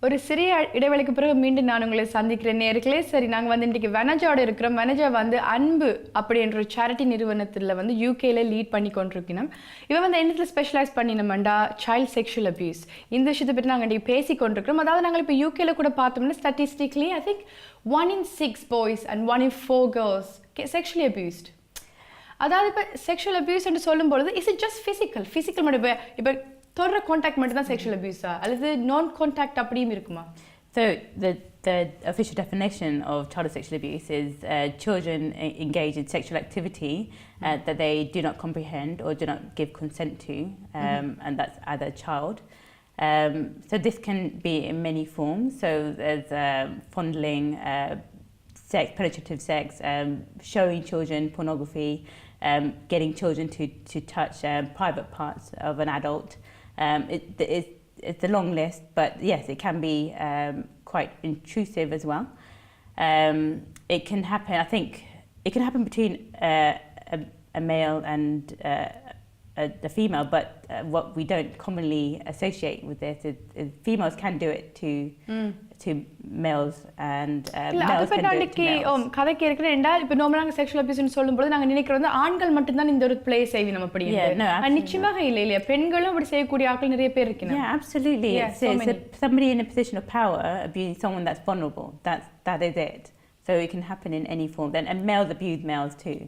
ஒரு சிறிய இடைவெளிக்கு பிறகு மீண்டும் நான் உங்களை சந்திக்கிறேன் நேர்களே. சரி, நாங்கள் வந்து இன்றைக்கி வெனஜாவோட இருக்கிறோம். வெனஜா வந்து அன்பு அப்படின்ற ஒரு சேரிட்டி நிறுவனத்தில் வந்து யூகேல லீட் பண்ணி கொண்டிருக்கணும். இவன் வந்து என்னத்தில் ஸ்பெஷலைஸ் பண்ணினோம்டா சைல்ட் செக்ஷுவல் அபியூஸ். இந்த விஷயத்தை பற்றி நாங்கள் இன்றைக்கி பேசி கொண்டிருக்கிறோம். அதாவது நாங்கள் இப்போ யூகேல கூட பார்த்தோம்னா statistically I think 1 in 6 boys and 1 in 4 girls get sexually abused. அதாவது இப்போ செக்ஷுவல் அபியூஸ் என்று சொல்லும் பொழுது இஸ் இட் ஜஸ்ட் ஃபிசிக்கல் மட்டும் இப்போ தொடர கான்டாக்ட் மட்டும் தான் செக்ஷுவல் அபியூஸா அல்லது நான் கான்டாக்ட் அப்படியும் இருக்குமா? So the official definition of child sexual abuse is children engage in sexual activity that they do not comprehend or do not give consent to, and that's as a child. So this can be in many forms. So there's fondling, penetrative sex, showing children pornography, getting children to touch private parts of an adult. It's a long list, but yes, it can be quite intrusive as well. It can happen, I think, it can happen between a male and a female, but what we don't commonly associate with this is females can do it to males and males can do it to males. கதைக்கு இருக்கிற ரெண்டால் இப்போ நார்மலாக sexual அபியூஸ்னு சொல்லும்போது நாங்கள் நினைக்கிறது வந்து ஆண்கள் மட்டும்தான் இந்த ஒரு பிளே செய்வி நம்ம அப்படி நிச்சயமாக இல்லையா, பெண்களும் அப்படி செய்யக்கூடிய ஆட்கள் நிறைய பேர் இருக்கணும். Yeah, absolutely. It's somebody in a position of power abusing someone that's vulnerable. That is it. So it can happen in any form. And males abuse males too.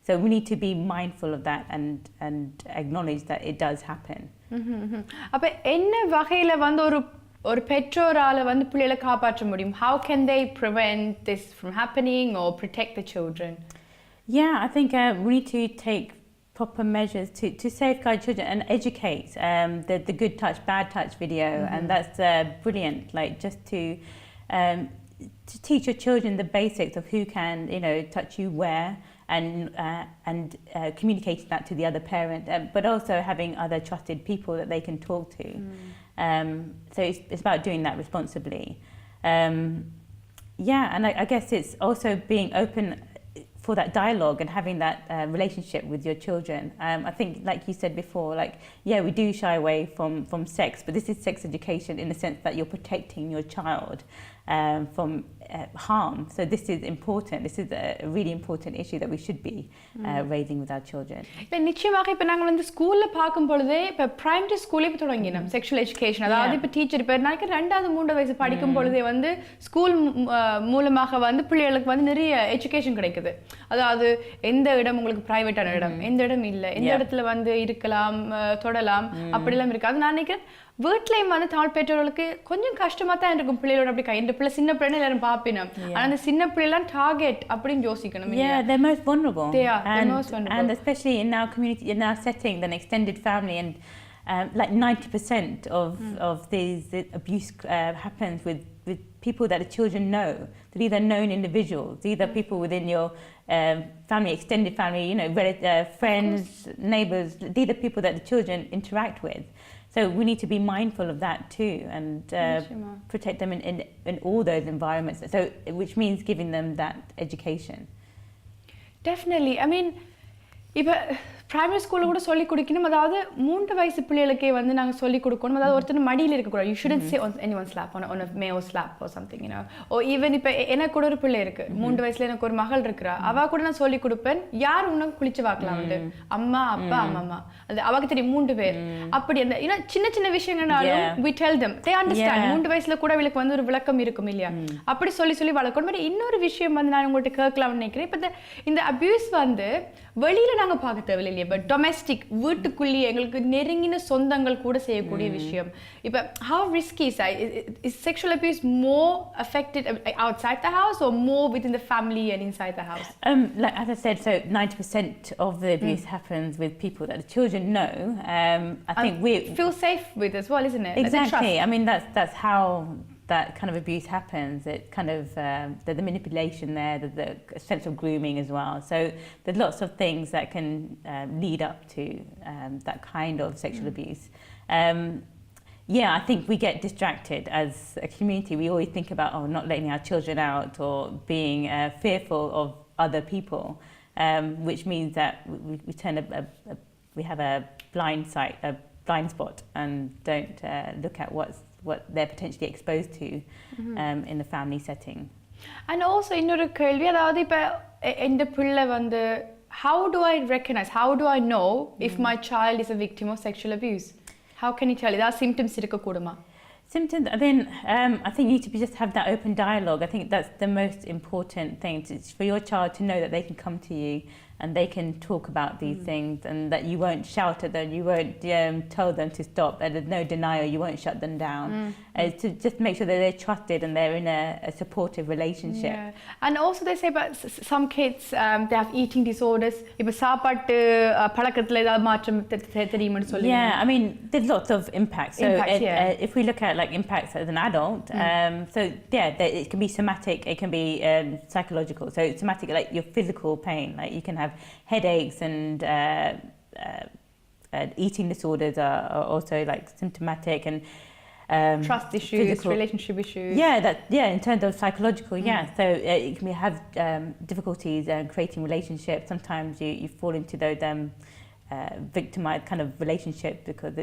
So we need to be mindful of that and acknowledge that it does happen. அப்ப என்ன வகையில வந்து ஒரு பெற்றோரால வந்து பிள்ளைகளை காப்பாற்ற முடியும்? How can they prevent this from happening or protect the children? Yeah, I think we need to take proper measures to safeguard children and educate. The good touch, bad touch video, and that's brilliant. Like just to teach your children the basics of who can, touch you where. And communicating that to the other parent, but also having other trusted people that they can talk to. So it's about doing that responsibly. And I guess it's also being open for that dialogue and having that relationship with your children. I think, like you said before, we do shy away from sex, but this is sex education in the sense that you're protecting your child from harm. So this is important. This is a really important issue that we should be raising with our children. நிச்சயமாக இப்போ நாங்கள் வந்து ஸ்கூலில் பார்க்கும் பொழுதே இப்போ primary ஸ்கூலே இப்போ தொடங்கினோம் செக்ஷுவல் எஜுகேஷன். அதாவது இப்போ டீச்சர் இப்போ நாளைக்கு 2வது 3வது வயசு படிக்கும் பொழுதே வந்து ஸ்கூல் மூலமாக வந்து பிள்ளைகளுக்கு வந்து நிறைய எஜுகேஷன் கிடைக்குது. அதாவது எந்த இடம் உங்களுக்கு பிரைவேட்டான இடம், எந்த இடம் இல்லை, எந்த இடத்துல வந்து இருக்கலாம், தொடலாம், அப்படிலாம் இருக்கு. அது நான் நினைக்கிறேன் வீட்லையும் வந்து தாழ் பெற்றோர்களுக்கு கொஞ்சம் கஷ்டமா தான் இருக்கும். பிள்ளைகளோட அப்படி இந்த பிள்ளை சின்ன பிள்ளை எல்லாரும் பாப்பினோம், ஆனா அந்த சின்ன பிள்ளைலாம் டார்கெட் அப்படின்னு யோசிக்கணும். They're most vulnerable. They are most vulnerable. And especially in our community, in our setting, the extended family, and like 90% of these abuse happens with people that the children know. They're either known individuals, either people within your family, extended family, friends, neighbors. These are people that the children interact with. So we need to be mindful of that too, and protect them in all those environments. So which means giving them that education. Definitely. I mean, இப்போ primary ஸ்கூலில் கூட சொல்லிக் கொடுக்கணும். அதாவது 3 வயசு பிள்ளைகளுக்கே வந்து நாங்கள் சொல்லிக் கொடுக்கணும். அதாவது ஒருத்தர் மடியில் இருக்கக்கூடாது. You shouldn't say anyone slap on a male slap or something, oh even இப்போ எனக்கு கூட ஒரு பிள்ளை இருக்கு, 3 வயசுல எனக்கு ஒரு மகள் இருக்கிறா. அவ கூட நான் சொல்லிக் கொடுப்பேன், யார் உனக்கு குளிச்சு வாக்கலாம் வந்து அம்மா அப்பா அம்மா, அது அவக்கு தெரியும் 3 பேர். அப்படி அந்த சின்ன சின்ன விஷயங்கள்னாலும் we tell them, they understand. 3 வயசுல கூட அவளுக்கு வந்து ஒரு விளக்கம் இருக்கும் இல்லையா, அப்படி சொல்லி வளர்க்கணும். பட் இன்னொரு விஷயம் வந்து நான் உங்கள்கிட்ட கேட்கலாம்னு நினைக்கிறேன். இப்போ இந்த அபியூஸ் வந்து வெளியில நாங்க பார்க்க தேவையில்லை, பட் டொமெஸ்டிக் வீட்டுக்குள்ளேயே எங்களுக்கு நெருங்கின சொந்தங்கள் கூட செய்யக்கூடிய விஷயம். இப்போ how risky is sexual abuse more affected outside the house or more within the family and inside the house? Like as I said, so 90% of the abuse happens with people that the children know. I think we feel safe with as well, isn't it? Exactly. I mean that's how that kind of abuse happens. It kind of the manipulation there, the sense of grooming as well. So there's lots of things that can lead up to that kind of sexual abuse. I think we get distracted as a community. We always think about not letting our children out or being fearful of other people, which means that we turn we have a blind spot and don't look at what they're potentially exposed to in the family setting. And also இன்னொரு கேள்வி, அதாவது இப்போ எந்த பிள்ளை வந்து how do I recognize, how do I know if my child is a victim of sexual abuse? How can you tell? ஏதாவது symptoms இருக்கக்கூடுமா? Symptoms, I think you need to just have that open dialogue. I think that's the most important thing, for your child to know that they can come to you and they can talk about these things, and that you won't shout at them, you won't tell them to stop, that there's no denial, you won't shut them down. To just make sure that they're trusted and they're in a supportive relationship. Yeah. And also they say about some kids, they have eating disorders. இப்போ சாப்பாட்டு பழக்கத்துல ஏதாவது மாற்றம் தெரியுமான்னு சொல்லுங்க. Yeah, I mean, there's lots of impacts. So if we look at like impacts as an adult, so yeah, it can be somatic, it can be psychological. So somatic, like your physical pain, like you can have headaches, and eating disorders are also like symptomatic, and trust issues, physical, relationship issues. In terms of psychological, so you can have difficulties creating relationships. Sometimes you fall into those victimized kind of relationships because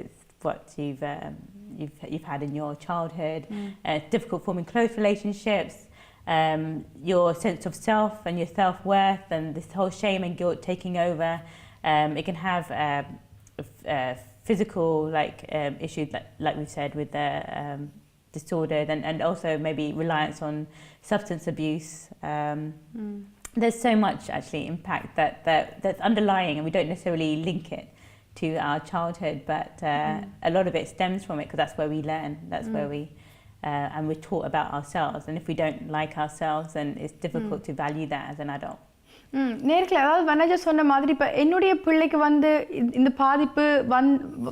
it's what you've had in your childhood. It's difficult forming close relationships. Your sense of self and your self-worth, and this whole shame and guilt taking over. It can have physical issues like we said with the disorder, and also maybe reliance on substance abuse. There's so much actually impact that's underlying, and we don't necessarily link it to our childhood, but a lot of it stems from it, because that's where we learn, that's where we and we're taught about ourselves, and if we don't like ourselves, then it's difficult to value that as an adult. நேர்களை, அதாவது வனஜா சொன்ன மாதிரி இப்போ என்னுடைய பிள்ளைக்கு வந்து இந்த பாதிப்பு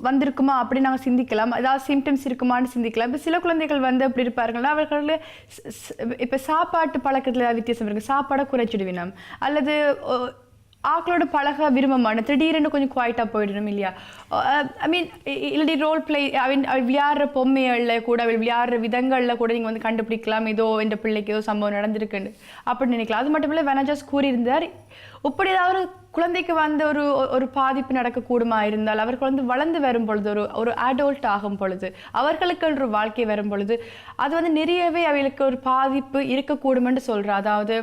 வந்திருக்குமா அப்படின்னு நாங்கள் சிந்திக்கலாம், ஏதாவது சிம்டம்ஸ் இருக்குமான்னு சிந்திக்கலாம். இப்போ சில குழந்தைகள் வந்து அப்படி இருப்பார்கள்னா அவர்கள் இப்போ சாப்பாட்டு பழக்கத்தில் ஏதாவது வித்தியாசம் இருக்குது, சாப்பாடை குறைச்சிடுவினம், அல்லது ஆக்களோட பழக விரும்பமான திடீரென்னு கொஞ்சம் குவாய்ட்டாக போயிடணும் இல்லையா? ஐ மீன் இல்லாட்டி ரோல் பிளே, அவள் விளையாடுற பொம்மைகளில் கூட, அவள் விளையாடுற விதங்களில் கூட நீங்கள் வந்து கண்டுபிடிக்கலாம் ஏதோ இந்த பிள்ளைக்கு ஏதோ சம்பவம் நடந்திருக்குன்னு அப்படின்னு நினைக்கலாம். அது மட்டும் இல்லை, வெனஜாஸ் கூறியிருந்தார், இப்படி ஏதாவது ஒரு குழந்தைக்கு வந்து ஒரு பாதிப்பு நடக்கக்கூடுமா இருந்தால், அவர்கள் வந்து வளர்ந்து வரும் பொழுது, ஒரு அடல்ட் ஆகும் பொழுது, அவர்களுக்கு ஒரு வாழ்க்கை வரும் பொழுது அது வந்து நிறையவே அவளுக்கு ஒரு பாதிப்பு இருக்கக்கூடுமென்று சொல்கிறா. அதாவது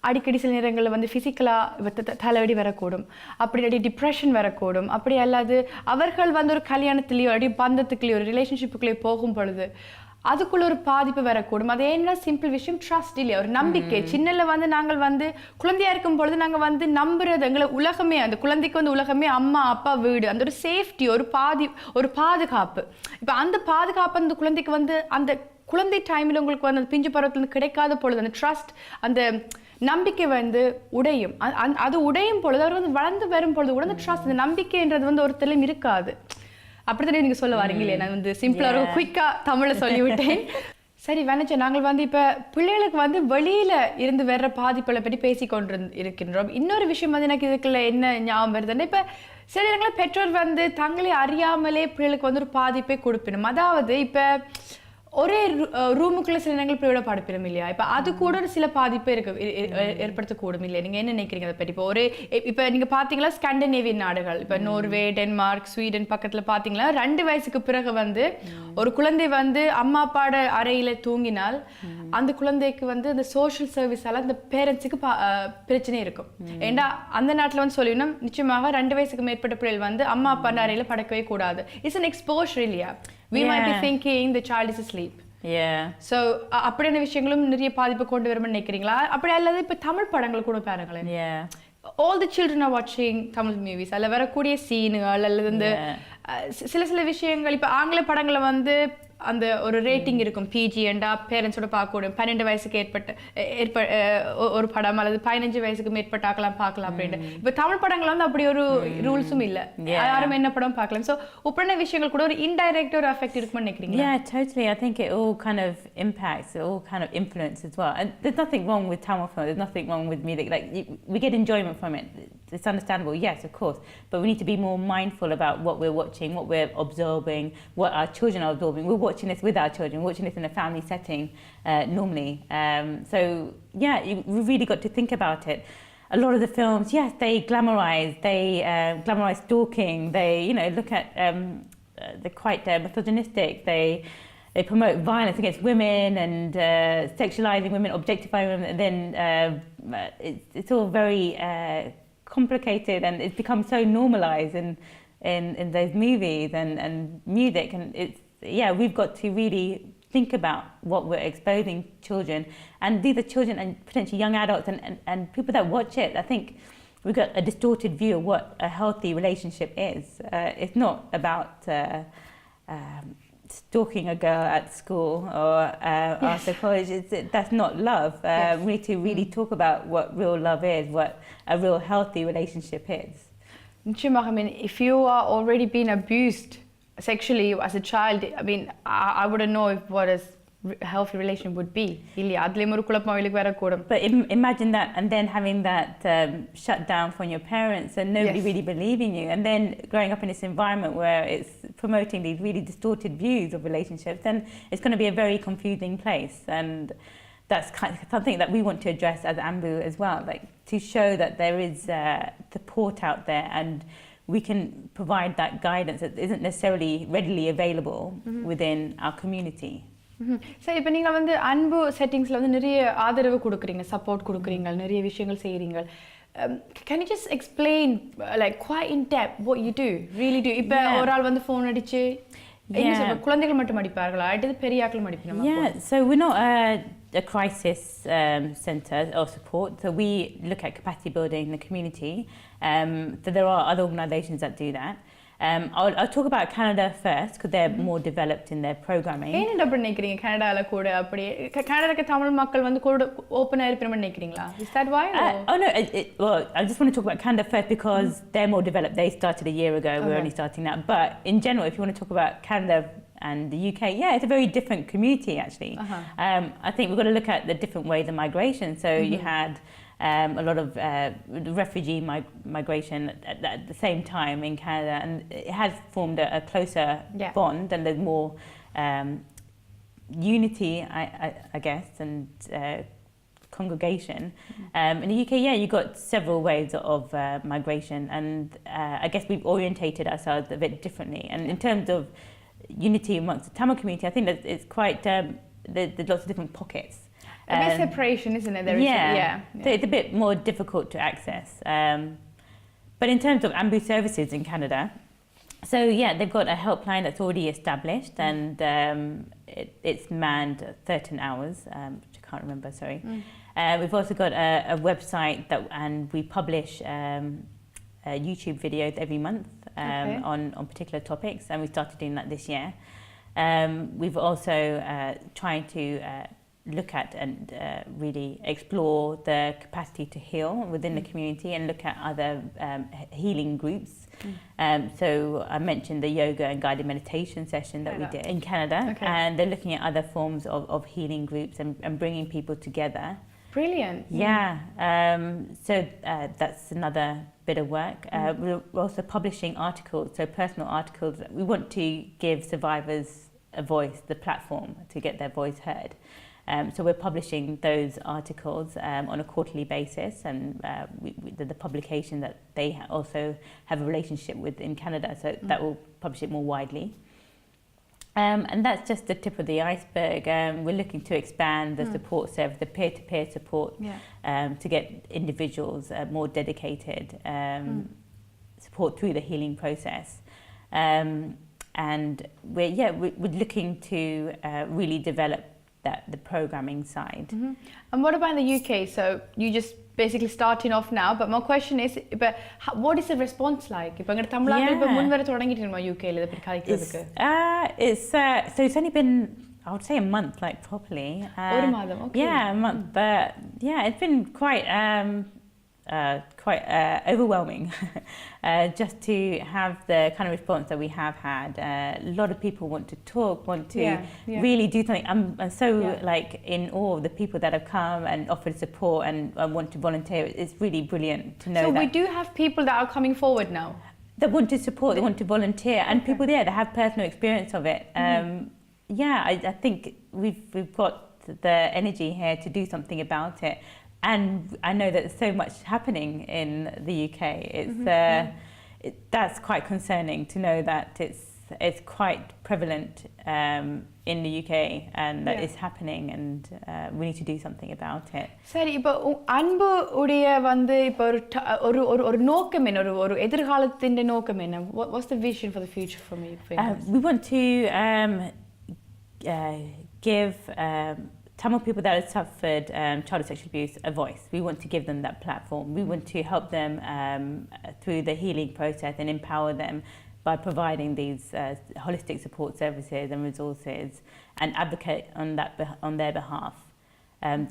அடிக்கடி சில நேரங்களில் வந்து ஃபிசிக்கலாக தலைவலி வரக்கூடும், அப்படி இல்லாட்டி டிப்ரெஷன் வரக்கூடும், அப்படி அல்லாது அவர்கள் வந்து ஒரு கல்யாணத்துலேயோ அப்படி பந்தத்துக்குள்ளேயோ ஒரு ரிலேஷன்ஷிப்புக்குள்ளேயோ போகும் பொழுது அதுக்குள்ள ஒரு பாதிப்பு வரக்கூடும். அது என்ன சிம்பிள் விஷயம், ட்ரஸ்ட் இல்லையா, ஒரு நம்பிக்கை. சின்னல வந்து நாங்கள் வந்து குழந்தையா இருக்கும் பொழுது நாங்கள் வந்து நம்புறது, எங்களை உலகமே, அந்த குழந்தைக்கு வந்து உலகமே அம்மா அப்பா வீடு, அந்த ஒரு சேஃப்டி, ஒரு பாதுகாப்பு. இப்போ அந்த பாதுகாப்பு அந்த குழந்தைக்கு வந்து அந்த குழந்தை டைமில் உங்களுக்கு வந்து அந்த பிஞ்சு பருவத்துலேருந்து கிடைக்காத பொழுது அந்த ட்ரஸ்ட், அந்த நம்பிக்கை வந்து உடையும். அது உடையும் பொழுது அவர் வந்து வளர்ந்து வரும் பொழுது கூட அந்த ட்ரஸ்ட், அந்த நம்பிக்கைன்றது வந்து ஒருத்தரையும் இருக்காது. அப்படித்தானே நீங்க சொல்ல வரீங்க இல்லையா? நான் வந்து சிம்பிளா ஒரு குயிக்கா தமிழ்ல சொல்லிவிட்டேன். சரி வனஜா, நாங்கள் வந்து இப்ப பிள்ளைகளுக்கு வந்து வெளியில இருந்து வர்ற பாதிப்புகளை பற்றி பேசிக்கொண்டு இருக்கின்றோம். இன்னொரு விஷயம் வந்து எனக்கு இதுக்குள்ள என்ன ஞாபகம் வருதுன்னா, இப்ப சில நேரங்களில் பெற்றோர் வந்து தங்களே அறியாமலே பிள்ளைகளுக்கு வந்து ஒரு பாதிப்பை கொடுப்பினும். அதாவது இப்ப ஒரே ரூமுக்குள்ள சில நேரங்கள் பிள்ளையோட படுப்பிடும் இல்லையா? இப்போ அது கூட ஒரு சில பாதிப்பு ஏற்படுத்தக்கூடும் இல்லையா? நீங்கள் என்ன நினைக்கிறீங்க அதை பற்றி? இப்போ நீங்கள் பார்த்தீங்களா ஸ்காண்டினேவியன் நாடுகள், இப்போ நோர்வே, டென்மார்க், ஸ்வீடன் பக்கத்தில் பார்த்தீங்களா 2 வயசுக்கு பிறகு வந்து ஒரு குழந்தை வந்து அம்மா அப்பாட அறையில் தூங்கினால் அந்த குழந்தைக்கு வந்து அந்த சோஷியல் சர்வீஸால் அந்த பேரண்ட்ஸுக்கு பிரச்சனை இருக்கும். ஏன்னா அந்த நாட்டில் வந்து சொல்லிடணும், நிச்சயமாக 2 வயசுக்கு மேற்பட்ட பிள்ளைகள் வந்து அம்மா அப்பாண்ட அறையில் படக்கவே கூடாது. இட்ஸ் அன் எக்ஸ்போஷர் இல்லையா? We might be thinking the child is asleep. So அப்படியான விஷயங்களும் நிறைய பாதிப்பு கொண்டு வரும்னு நினைக்கிறீங்களா? அப்படி அல்லது இப்போ தமிழ் படங்கள் கூட பாருங்களேன். All the children are watching Tamil movies. அதில் வரக்கூடிய சீனுகள் அல்லது இந்த சில விஷயங்கள், இப்போ ஆங்கில படங்களை வந்து அந்த ஒரு ரேட்டிங் இருக்கும், பிஜி என்றா பேரண்ட்ஸோட பார்க்கக்கூடும். 12 வயசுக்கு ஒரு படம் அல்லது 15 வயசுக்கு மேற்பட்ட பார்க்கலாம் அப்படின்ட்டு. இப்போ தமிழ் படங்கள் வந்து அப்படி ஒரு ரூல்ஸும் இல்லை, யாரும் என்ன படம் பார்க்கலாம். ஸோ உப்பன விஷயங்கள் கூட ஒரு இன்டைரக்ட் ஒரு எஃபெக்ட் இருக்கும்னு நினைக்கிறீங்க? Yeah, totally. I think it all kind of impacts, it all kind of influence as well. And there's nothing wrong with Tamil film, there's nothing wrong with music. Like we get enjoyment from it. It's understandable, yes, of course. But we need to be more mindful about what we're watching, what we're absorbing, what our children are absorbing. We're watching this with our children, watching this in a family setting normally. So yeah, we really got to think about it. A lot of the films, yes, they glamorize stalking. They, look at they're quite misogynistic. They they promote violence against women and sexualizing women, objectifying women, and then it's all very complicated, and it's become so normalized in those movies and music, and we've got to really think about what we're exposing children, and these are children and potentially young adults and people that watch it. I think we've got a distorted view of what a healthy relationship is. It's not about stalking a girl at school or after college. That's not love. We need to really talk about what real love is, what a real healthy relationship is. I mean, if you are already being abused sexually as a child, I mean, I wouldn't know what a healthy relation would be. But imagine that, and then having that shut down from your parents and nobody really believing you, and then growing up in this environment where it's promoting these really distorted views of relationships, then it's going to be a very confusing place. And that's kind of something that we want to address as AMBU as well, like to show that there is support out there, and we can provide that guidance that isn't necessarily readily available within our community. சரி, இப்போ நீங்கள் வந்து அன்பு செட்டிங்ஸில் வந்து நிறைய ஆதரவு கொடுக்குறீங்க, சப்போர்ட் கொடுக்குறீங்க, நிறைய விஷயங்கள் செய்கிறீங்க. Can you just explain like quite in depth what you do, really do? இப்போ ஒரு ஆள் வந்து ஃபோன் அடிச்சு குழந்தைகள் மட்டும் அடிப்பார்களா, அடுத்து பெரிய ஆட்களும் அடிப்பீங்க? Yeah, so we're not a crisis centre or support, so we look at capacity building in the community. So there are other organisations that do that. I'll talk about Canada first because they're more developed in their programming. என்ன அப்படி நினைக்கிறீங்க கனடால கூட அப்படி கனடாக்கு தமிழ் மக்கள் வந்து கூட ஓபனா இருப்பேன்னு நினைக்கிறீங்களா? Is that why? Well, I just want to talk about Canada first because they're more developed. They started a year ago. We're only starting now. But in general, if you want to talk about Canada and the UK, it's a very different community actually. I think we've got to look at the different ways of migration. So you had a lot of refugee migration at the same time in Canada, and it has formed a closer bond, and there's more unity, I guess, and congregation. In the UK, you got several waves of migration, and I guess we've orientated ourselves a bit differently. And in terms of unity amongst the Tamil community, I think that it's quite, there's lots of different pockets. A bit separation, isn't it? There is So it's a bit more difficult to access. But in terms of AMBU services in Canada, so they've got a helpline that's already established, and it's manned 13 hours, which I can't remember, sorry. We've also got a website and we publish YouTube videos every month on particular topics, and we started doing that this year. We've also trying to look at and really explore the capacity to heal within the community, and look at other healing groups. So I mentioned the yoga and guided meditation session that we did in Canada, and they're looking at other forms of healing groups and bringing people together. Brilliant. So that's another bit of work. We're also publishing articles, so personal articles. We want to give survivors a voice, the platform to get their voice heard. So we're publishing those articles on a quarterly basis, and the publication that they also have a relationship with in Canada, so that will publish it more widely. And that's just the tip of the iceberg. We're looking to expand the support service, the peer-to-peer support, to get individuals more dedicated support through the healing process. And we're looking to really develop the programming side. And what about in the UK? So you just basically starting off now, but my question is, what is the response like? இப்போ எங்க தமிழ்நாட்டுல இப்போ முன் வர தொடங்கிட்டு இருக்கோம் UKல இத பத்தி கலைக்கிறதுக்கு. So it's only been, I would say, a month, like properly. ஒரு மாதம். Okay. A month, but it's been quite overwhelming just to have the kind of response that we have had. A lot of people want to talk, want to really do something. I'm so like in awe of the people that have come and offered support and want to volunteer. It's really brilliant to know that. So we do have people that are coming forward now. That want to support, they want to volunteer, and people there that have personal experience of it. I think we've got the energy here to do something about it. And I know that there's so much happening in the UK. It's that's quite concerning to know that it's it's quite prevalent in the UK, and that is happening, and we need to do something about it. சரி, இப்போ அன்பு உடைய வந்து இப்போ ஒரு ஒரு ஒரு நோக்கம் என்ன, ஒரு எதிர்காலத்தின் நோக்கம் என்ன? What's the vision for the future for me? We want to give Tamil people that have suffered child sexual abuse a voice. We want to give them that platform. We want to help them through the healing process and empower them by providing these holistic support services and resources, and advocate on their behalf.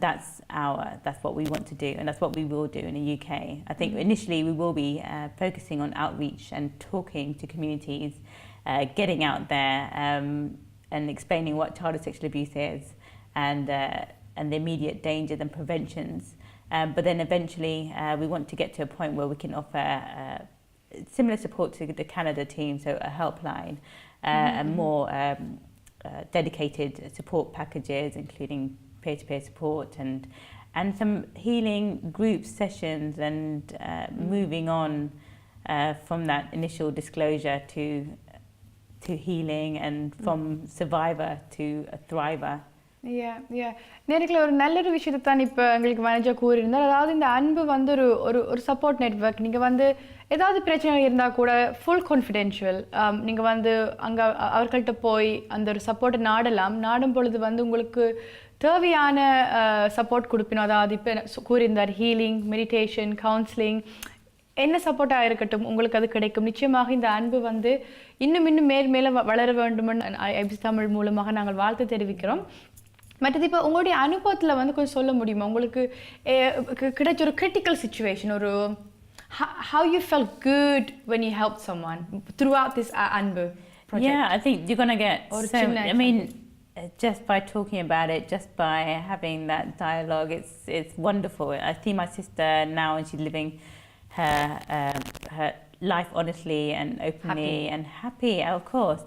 That's what we want to do, and that's what we will do in the UK. I think initially we will be focusing on outreach and talking to communities, getting out there and explaining what child sexual abuse is, and the immediate dangers and preventions. But then eventually we want to get to a point where we can offer similar support to the Canada team, so a helpline, and more dedicated support packages, including peer-to-peer support and some healing group sessions, and moving on from that initial disclosure to healing, and from survivor to a thriver. நேரத்தில் ஒரு நல்ல ஒரு விஷயத்தை தான் இப்போ எங்களுக்கு manager கூறியிருந்தார். அதாவது இந்த அன்பு வந்து ஒரு சப்போர்ட் நெட்வொர்க். நீங்கள் வந்து ஏதாவது பிரச்சனை இருந்தால் கூட ஃபுல் கான்ஃபிடென்ஷியல், நீங்கள் வந்து அங்கே அவர்கள்ட்ட போய் அந்த ஒரு சப்போர்ட்டை நாடும் பொழுது வந்து உங்களுக்கு தேவையான சப்போர்ட் கொடுக்கணும். அதாவது இப்போ கூறியிருந்தார் ஹீலிங், மெடிடேஷன், கவுன்சிலிங், என்ன சப்போர்ட்டாக இருக்கட்டும் உங்களுக்கு அது கிடைக்கும். நிச்சயமாக இந்த அன்பு வந்து இன்னும் மேலே வளர வேண்டும்னு IBC தமிழ் மூலமாக நாங்கள் வாழ்த்து தெரிவிக்கிறோம். மற்றது இப்போ உங்களுடைய அனுபவத்தில் வந்து கொஞ்சம் சொல்ல முடியுமா? உங்களுக்கு கிடைச்ச ஒரு கிரிட்டிக்கல் சிச்சுவேஷன், ஒரு how you felt good when you helped someone throughout this அன்பு project? Yeah, I think you're going to get I mean, just by talking about it, just by having that dialogue, it's wonderful. I see my sister now, and she's living her life honestly and openly and happy. Of course,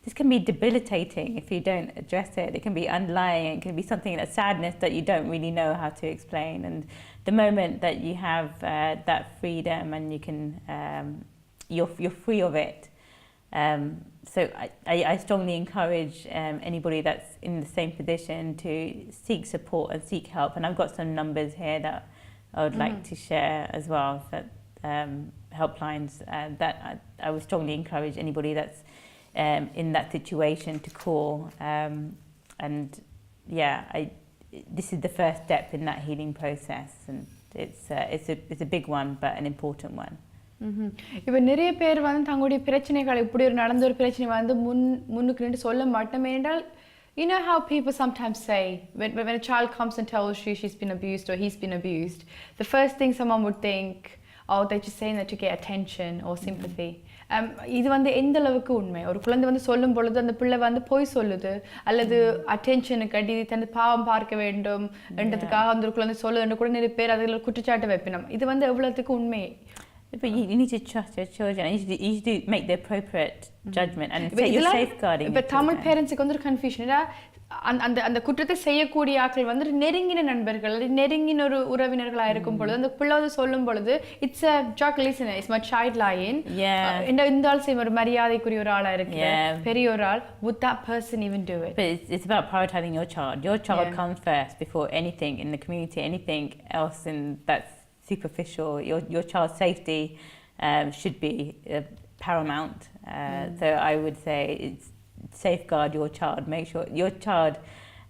this can be debilitating if you don't address it. It can be underlying. It can be something, a sadness that you don't really know how to explain. And the moment that you have that freedom, and you can you're free of it. So I strongly encourage anybody that's in the same position to seek support and seek help. And I've got some numbers here that I would like to share as well, that helplines that I would strongly encourage anybody that's in that situation to call. And this is the first step in that healing process, and it's a big one, but an important one. இப்போ நிறைய பேர் வந்து தங்களுடைய பிரச்சனைகள், இப்படி நடந்த ஒரு பிரச்சனை வந்து முன்னுக்கு நின்று சொல்ல மாட்டோம். ஏனென்றால் you know how people sometimes say when a child comes and tells you she's been abused or he's been abused, the first thing someone would think, oh, they're just saying that to get attention or sympathy. இது வந்து எந்த அளவுக்கு உண்மை? ஒரு குழந்தை வந்து சொல்லும் பொழுது அந்த பிள்ளை வந்து போய் சொல்லுது, அல்லது அட்டென்ஷனுக்கு அடி தன் பாவம் பார்க்க வேண்டும் என்றதுக்காக அந்த குழந்தை சொல்லுதுன்னு கூட நிறைய பேர் அதில் குற்றச்சாட்டு வைப்பினோம். இது வந்து எவ்வளவுக்கு உண்மை? But you need to trust your children. You need to make the appropriate judgment and say you're safeguarding. But Tamil parents க்கு வந்து confusion. அந்த குற்றத்தை செய்யக்கூடிய ஆட்கள் வந்து நெருங்கின நண்பர்கள், நெருங்கின ஒரு உறவினர்களா இருக்கும் பொழுது அந்த பிள்ளை வந்து சொல்லும் பொழுது it's a joke listener, it's my child lying. இந்த ஆள் செய்ய ஒரு மரியாதைக்குரிய ஒரு ஆளா இருக்கு, பெரிய ஒரு ஆள், would that person even do it? But it's about prioritizing your child. Your child comes first before anything in the community, anything else in that's superficial. Your child's safety should be paramount. So I would say it's safeguard your child. Make sure your child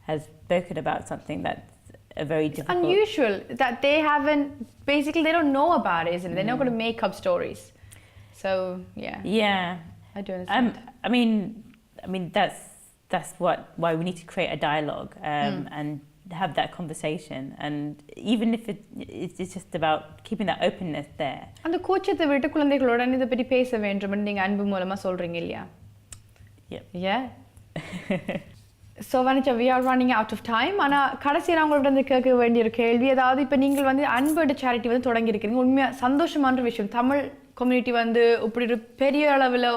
has spoken about something that's a very difficult. It's unusual that they haven't. Basically, they don't know about it, isn't it? They're not going to make up stories. So I do understand. I mean that's why we need to create a dialogue and have that conversation, and even if it's just about keeping that openness there. அந்த கூச்சத்தை விட்டு குழந்தைகளோட இத பத்தி பேச வேண்டும் நீங்க அன்பு மூலமா சொல்றீங்க இல்லையா? Yeah. So Vanitha, we are running out of time. ஆனா கடைசியா நான் உங்கள்ட்ட வந்து கேட்க வேண்டிய ஒரு கேள்வி, அதாவது இப்போ நீங்கள் வந்து அன்பு சேரிட்டி வந்து தொடங்கி இருக்கீங்க. உண்மையா சந்தோஷமான விஷயம். தமிழ் கம்யூனிட்டி வந்து இப்படி ஒரு பெரிய அளவில்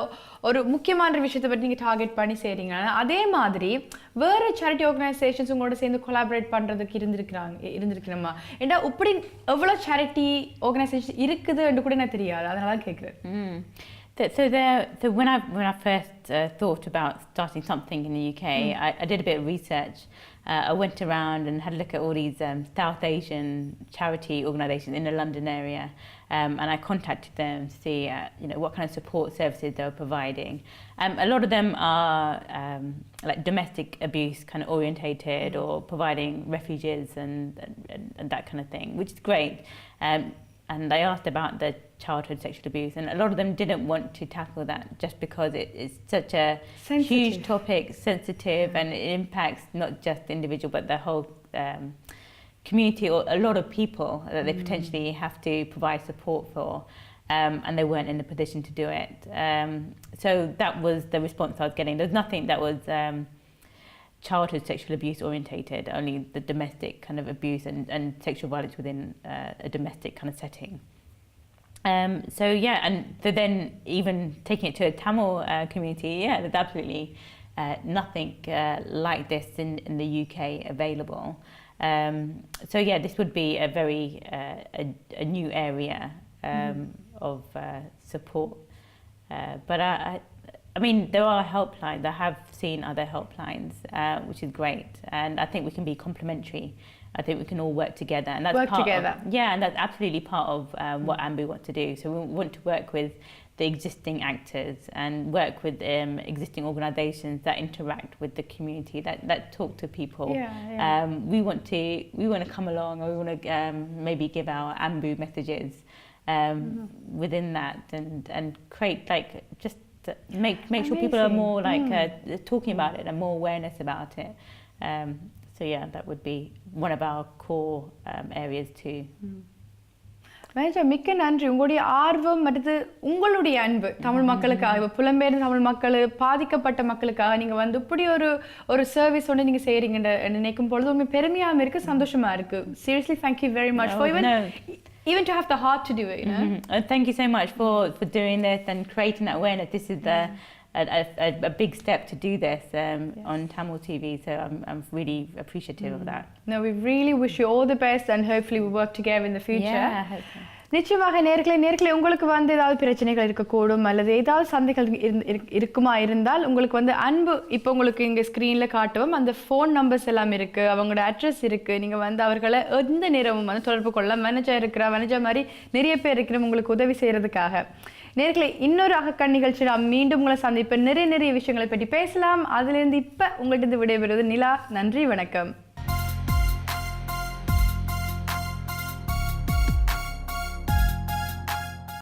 ஒரு முக்கியமான விஷயத்தை பற்றி நீங்கள் டார்கெட் பண்ணி செய்கிறீங்க. அதே மாதிரி வேறு சேரிட்டி ஆர்கனைசேஷன்ஸ் உங்களோட சேர்ந்து கொலாபரேட் பண்ணுறதுக்கு இருந்திருக்கிறோமா? ஏன்னா இப்படி எவ்வளோ சேரிட்டி ஆர்கனைசேஷன் இருக்குதுன்னு கூட எனக்கு தெரியாது, அதனால தான் கேட்குறேன். So when I first thought about starting something in the UK, I did a bit of research. I went around and had a look at all these South Asian charity organisations in the London area, and I contacted them to see what kind of support services they were providing. A lot of them are like domestic abuse kind of orientated, or providing refuges and that kind of thing, which is great. And I asked about the childhood sexual abuse, and a lot of them didn't want to tackle that just because it's such a huge topic, sensitive, and it impacts not just the individual but the whole community, or a lot of people that they potentially have to provide support for, and they weren't in the position to do it. So that was the response I was getting. There's nothing that was childhood sexual abuse orientated, only the domestic kind of abuse and sexual violence within a domestic kind of setting. So yeah, and then even taking it to a Tamil community, yeah, there's absolutely nothing like this in the UK available. So yeah, this would be a very a new area of support. But I mean, there are helplines. I have seen other helplines, which is great, and I think we can be complementary. I think we can all work together, and that's and that's absolutely part of what AMBU wants to do. So we want to work with the existing actors and work with existing organisations that interact with the community, that talk to people. We want to come along, or we want to maybe give our AMBU messages within that, and create just make sure people are more talking about it and more awareness about it. So yeah, that would be one of our core areas too. Manager, மிக்க நன்றி. உங்களுடைய ஆர்வம் மற்றும் உங்களுடைய அன்பு தமிழ் மக்களுக்காக, புலம்பெயர்ந்த தமிழ் மக்கள், பாதிக்கப்பட்ட மக்களுக்காக நீங்க வந்து இப்படி ஒரு சர்வீஸ் ஒன்று நீங்க செய்றீங்கன்னு நினைக்கும் பொழுது உங்களுக்கு பெருமையாகவும் இருக்கு, சந்தோஷமா இருக்கு. Seriously, thank you very much for even to have the heart to do it. Thank you so much for doing this and creating that awareness. This is a big step to do this on Tamil TV, so I'm really appreciative of that. No, we really wish you all the best, and hopefully we work together in the future. Yeah, I hope so. நிச்சயமாக நேர்களே உங்களுக்கு வந்து ஏதாவது பிரச்சனைகள் இருக்கக்கூடும், அல்லது ஏதாவது சந்தைகள் இருந்தால் உங்களுக்கு வந்து அன்பு இப்போ உங்களுக்கு இங்கே ஸ்க்ரீனில் காட்டுவோம். அந்த ஃபோன் நம்பர்ஸ் எல்லாம் இருக்குது, அவங்களோட அட்ரஸ் இருக்குது. நீங்கள் வந்து அவர்களை எந்த நேரமும் வந்து தொடர்பு கொள்ளலாம். மேனேஜர் மாதிரி நிறைய பேர் இருக்கிறோம் உங்களுக்கு உதவி செய்கிறதுக்காக. நேர்களே, இன்னொரு அகக்கண் நிகழ்ச்சி நான் மீண்டும் உங்களை சந்திப்பேன். நிறைய விஷயங்களை பற்றி பேசலாம். அதுலேருந்து இப்போ உங்கள்கிட்ட விடைபெறுவது நிலா. நன்றி, வணக்கம்.